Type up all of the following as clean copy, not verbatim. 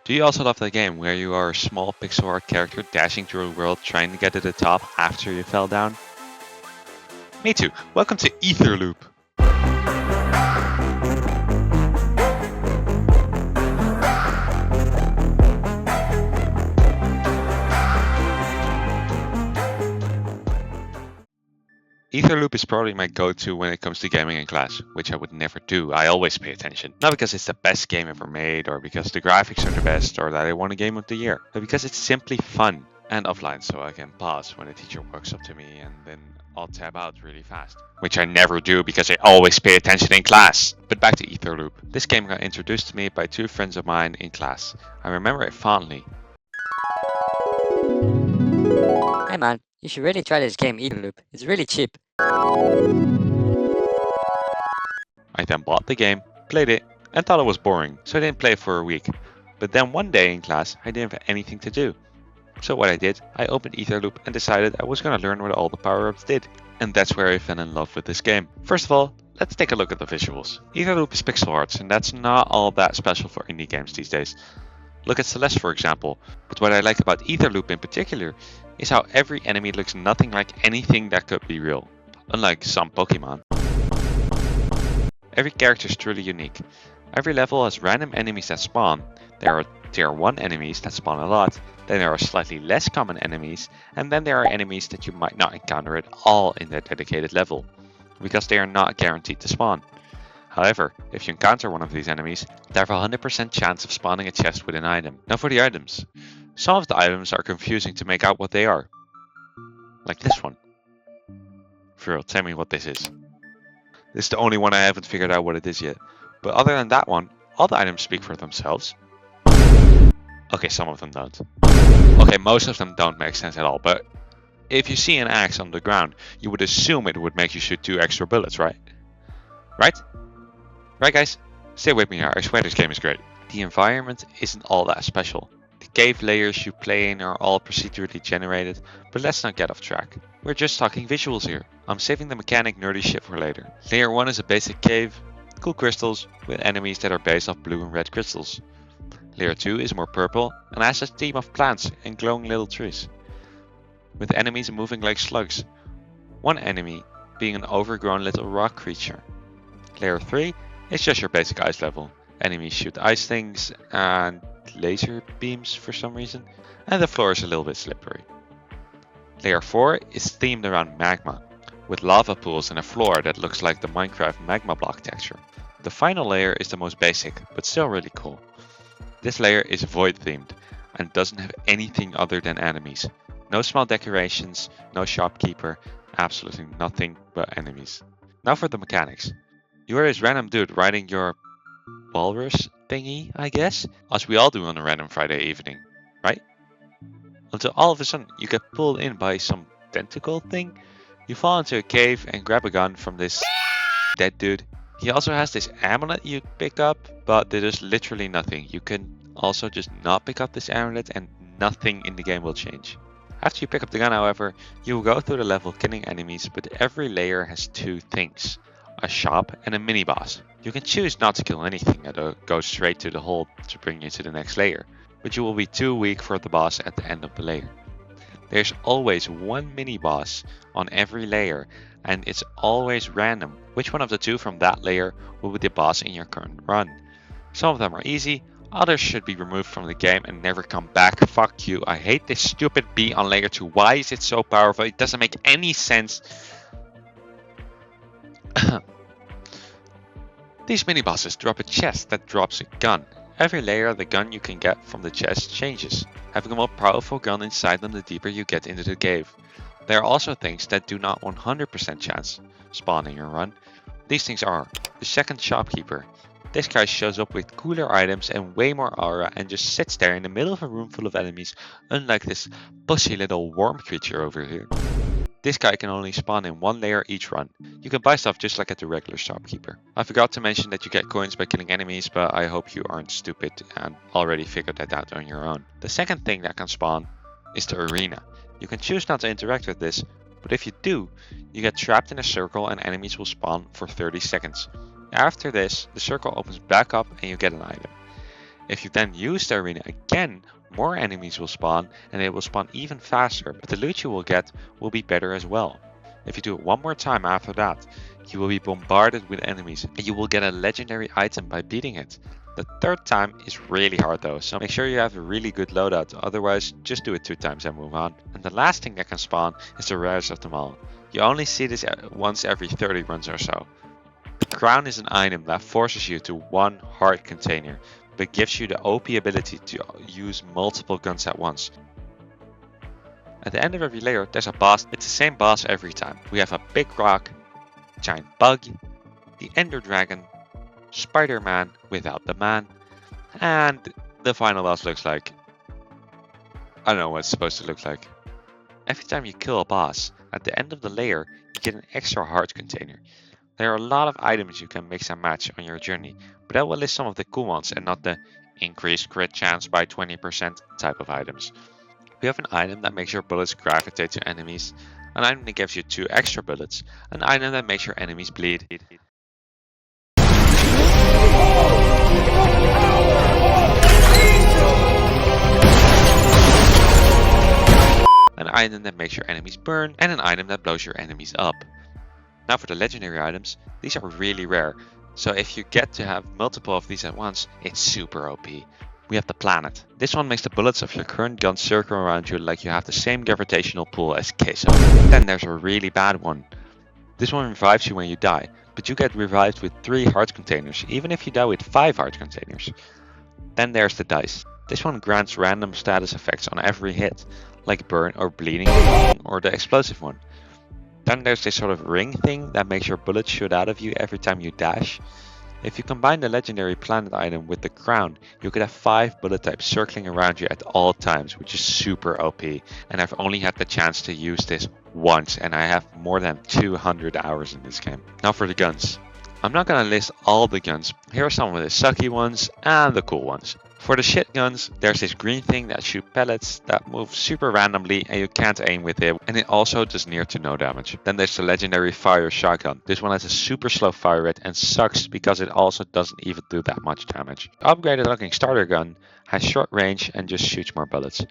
Do you also love that game where you are a small pixel art character dashing through a world trying to get to the top after you fell down? Me too. Welcome to Etherloop. Etherloop is probably my go-to when it comes to gaming in class, which I would never do. I always pay attention. Not because it's the best game ever made, or because the graphics are the best, or that I won a game of the year, but because it's simply fun and offline, so I can pause when a teacher walks up to me and then I'll tab out really fast. Which I never do because I always pay attention in class. But back to Etherloop. This game got introduced to me by two friends of mine in class. I remember it fondly. Hey man, you should really try this game Etherloop. It's really cheap. I then bought the game, played it, and thought it was boring, so I didn't play it for a week. But then one day in class, I didn't have anything to do. So what I did, I opened Etherloop and decided I was gonna learn what all the power-ups did. And that's where I fell in love with this game. First of all, let's take a look at the visuals. Etherloop is pixel art, and that's not all that special for indie games these days. Look at Celeste for example, but what I like about Etherloop in particular is how every enemy looks nothing like anything that could be real, unlike some Pokemon. Every character is truly unique. Every level has random enemies that spawn. There are tier 1 enemies that spawn a lot, then there are slightly less common enemies, and then there are enemies that you might not encounter at all in their dedicated level, because they are not guaranteed to spawn. However, if you encounter one of these enemies, they have a 100% chance of spawning a chest with an item. Now for the items. Some of the items are confusing to make out what they are. Like this one. For real, tell me what this is. This is the only one I haven't figured out what it is yet. But other than that one, all the items speak for themselves. Okay, some of them don't. Okay, most of them don't make sense at all, but if you see an axe on the ground, you would assume it would make you shoot 2 extra bullets, right? Right? Right guys? Stay with me here, I swear this game is great. The environment isn't all that special. The cave layers you play in are all procedurally generated, but let's not get off track. We're just talking visuals here. I'm saving the mechanic nerdy shit for later. Layer 1 is a basic cave, cool crystals, with enemies that are based off blue and red crystals. Layer 2 is more purple and has a theme of plants and glowing little trees, with enemies moving like slugs, one enemy being an overgrown little rock creature. Layer 3 is just your basic ice level. Enemies shoot ice things and laser beams for some reason, and the floor is a little bit slippery. Layer 4 is themed around magma, with lava pools and a floor that looks like the Minecraft magma block texture. The final layer is the most basic, but still really cool. This layer is void themed and doesn't have anything other than enemies. No small decorations, no shopkeeper, absolutely nothing but enemies. Now for the mechanics. You are this random dude riding your walrus thingy, I guess, as we all do on a random Friday evening, right? Until all of a sudden you get pulled in by some tentacle thing. You fall into a cave and grab a gun from this dead dude. He also has this amulet you pick up, but there is literally nothing. You can also just not pick up this amulet and nothing in the game will change. After you pick up the gun, however, you will go through the level killing enemies, but every layer has 2 things. A shop and a mini boss. You can choose not to kill anything and go straight to the hole to bring you to the next layer, but you will be too weak for the boss at the end of the layer. There's always one mini boss on every layer, and it's always random which one of the 2 from that layer will be the boss in your current run. Some of them are easy, others should be removed from the game and never come back. Fuck you, I hate this stupid bee on layer 2. Why is it so powerful? It doesn't make any sense. These mini bosses drop a chest that drops a gun. Every layer the gun you can get from the chest changes, having a more powerful gun inside them the deeper you get into the cave. There are also things that do not 100% chance spawn in your run. These things are the second shopkeeper. This guy shows up with cooler items and way more aura and just sits there in the middle of a room full of enemies, unlike this pussy little worm creature over here. This guy can only spawn in 1 layer each run. You can buy stuff just like at the regular shopkeeper. I forgot to mention that you get coins by killing enemies, but I hope you aren't stupid and already figured that out on your own. The second thing that can spawn is the arena. You can choose not to interact with this, but if you do, you get trapped in a circle and enemies will spawn for 30 seconds. After this, the circle opens back up and you get an item. If you then use the arena again, more enemies will spawn and it will spawn even faster, but the loot you will get will be better as well. If you do it one more time after that, you will be bombarded with enemies and you will get a legendary item by beating it. The third time is really hard though, so make sure you have a really good loadout, otherwise just do it 2 times and move on. And the last thing that can spawn is the rarest of them all. You only see this once every 30 runs or so. The crown is an item that forces you to one heart container, but gives you the OP ability to use multiple guns at once. At the end of every layer, there's a boss. It's the same boss every time. We have a big rock, giant bug, the Ender Dragon, Spider-Man without the man, and the final boss looks like... I don't know what it's supposed to look like. Every time you kill a boss, at the end of the layer, you get an extra heart container. There are a lot of items you can mix and match on your journey, but I will list some of the cool ones and not the increased crit chance by 20% type of items. We have an item that makes your bullets gravitate to enemies, an item that gives you 2 extra bullets, an item that makes your enemies bleed, an item that makes your enemies burn, and an item that blows your enemies up. Now for the legendary items, these are really rare, so if you get to have multiple of these at once, it's super OP. We have the planet. This one makes the bullets of your current gun circle around you like you have the same gravitational pull as Queso. Then there's a really bad one. This one revives you when you die, but you get revived with 3 heart containers, even if you die with 5 heart containers. Then there's the dice. This one grants random status effects on every hit, like burn or bleeding, or the explosive one. Then there's this sort of ring thing that makes your bullets shoot out of you every time you dash. If you combine the legendary planet item with the crown, you could have 5 bullet types circling around you at all times, which is super OP, and I've only had the chance to use this once, and I have more than 200 hours in this game. Now for the guns. I'm not gonna list all the guns, here are some of the sucky ones and the cool ones. For the shit guns, there's this green thing that shoots pellets that move super randomly and you can't aim with it, and it also does near to no damage. Then there's the legendary fire shotgun. This one has a super slow fire rate and sucks because it also doesn't even do that much damage. The upgraded looking starter gun has short range and just shoots more bullets.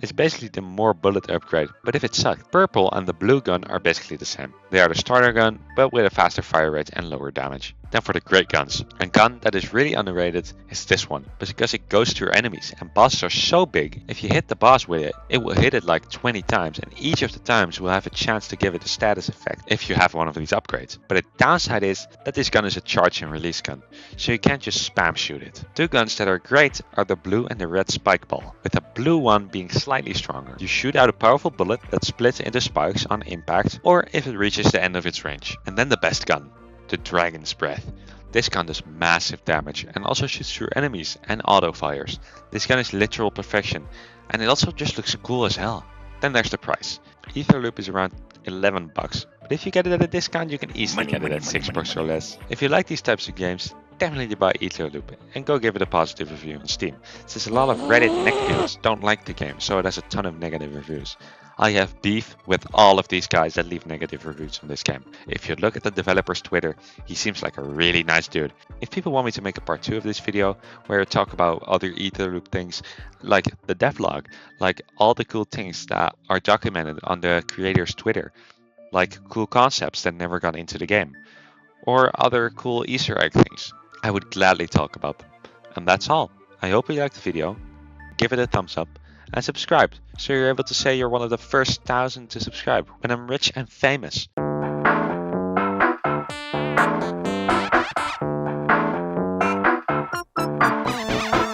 It's basically the more bullet upgrade, but if it sucks. Purple and the blue gun are basically the same. They are the starter gun, but with a faster fire rate and lower damage. Then for the great guns. A gun that is really underrated is this one, but because it goes to your enemies and bosses are so big, if you hit the boss with it, it will hit it like 20 times and each of the times will have a chance to give it a status effect if you have one of these upgrades. But the downside is that this gun is a charge and release gun, so you can't just spam shoot it. 2 guns that are great are the blue and the red spike ball, with the blue one being slightly stronger. You shoot out a powerful bullet that splits into spikes on impact or if it reaches the end of its range. And then the best gun, the Dragon's Breath. This gun does massive damage and also shoots through enemies and auto fires. This gun is literal perfection and it also just looks cool as hell. Then there's the price. Etherloop is around 11 bucks, but if you get it at a discount you can easily get it at 6 bucks or less. If you like these types of games, definitely buy Etherloop and go give it a positive review on Steam, since a lot of Reddit neckbeards don't like the game, so it has a ton of negative reviews. I have beef with all of these guys that leave negative reviews on this game. If you look at the developer's Twitter, he seems like a really nice dude. If people want me to make a part 2 of this video, where I talk about other Etherloop things, like the devlog, like all the cool things that are documented on the creator's Twitter, like cool concepts that never got into the game, or other cool Easter egg things, I would gladly talk about them. And that's all. I hope you liked the video. Give it a thumbs up and subscribe so you're able to say you're one of the first 1,000 to subscribe when I'm rich and famous.